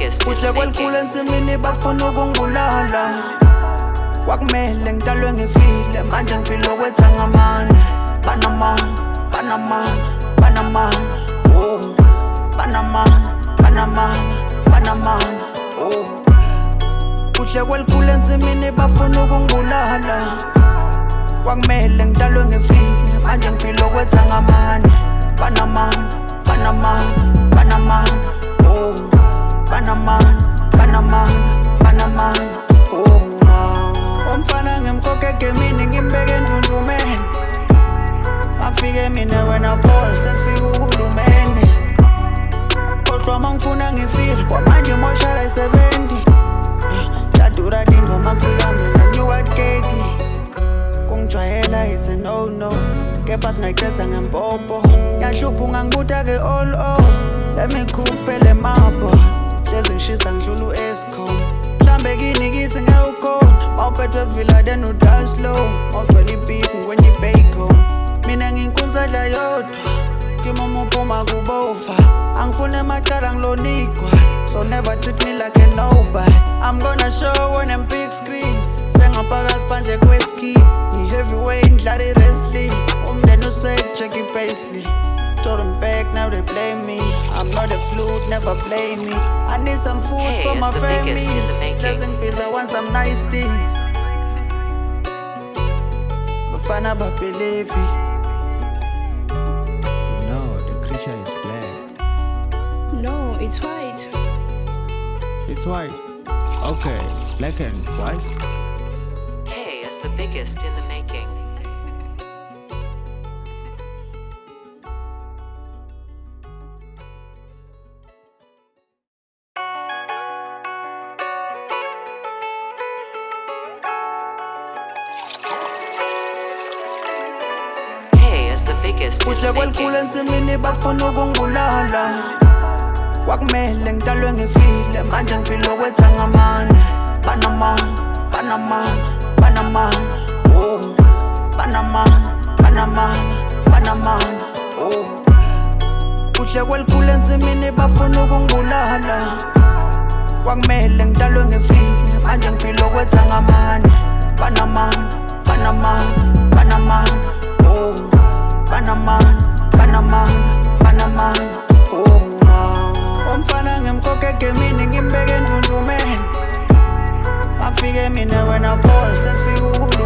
biggest in the making. Kwelikhulu ensimini bafuna ukungibulala. Kwakumele ngidalwe ngifile manje ngiphila kwetha ngamane. Banamana, oh. Banamana, oh. Kwelikhulu ensimini bafuna ukungibulala. Kwakumele ngidalwe ngifile manje ngiphila kwetha ngamane. Banamana, oh. Banamana, oh. Umfana ngimkhokhe egemini ngimbeke endundumeni. Afike mina wena Paul sekufika uhulumeni. Kodwa mangifuna ngifile kwamanje moshara 70. Dadura dingoma kufika mina nyuka keki. Kungijwayela it's a no. Kepha singayikhetha ngempopo. Yahlupha ungangibuta ke all off. Lemikhupe le mabo. Hlezi ngishisa ngidlula u-Escom. Mhlambe kini kithi ngewukhona. Mawuphethwe villa then udance slow. Mawugcwele beef ngikwenye bacon. Mina nginkunzadla yodwa. Ngimama uphuma kubova. Angifune emacala ngilonikwa. So never treat me like a nobody. I'm gonna show on them big screens. Sengaphakathi panje kweski. Heavyweight ngidlala i-wrestling. Umndeni check paisley. Told them back, now they blame me. I'm not a flute, never blame me. I need some food for my family. Doesn't peace, I want some nice things. Bafana believe it. No, the creature is black. No, it's white. It's white. Okay, black and white. K is the biggest in the making. The biggest in the making. Kwelikhulu ensimini bafuna ukungibulala. Kwakumele ngidalwe ngifile manje ngiphila kwetha ngamane. Banamana, oh. Banamana, oh. Kwelikhulu ensimini bafuna ukungibulala. Kwakumele ngidalwe ngifile manje ngiphila kwetha ngamane. Banamana, oh. Banamana, oh. Umfana ngimkhokhe egemini ngimbeke endundumeni. Afike mina wena Paul sekufika uhulumeni.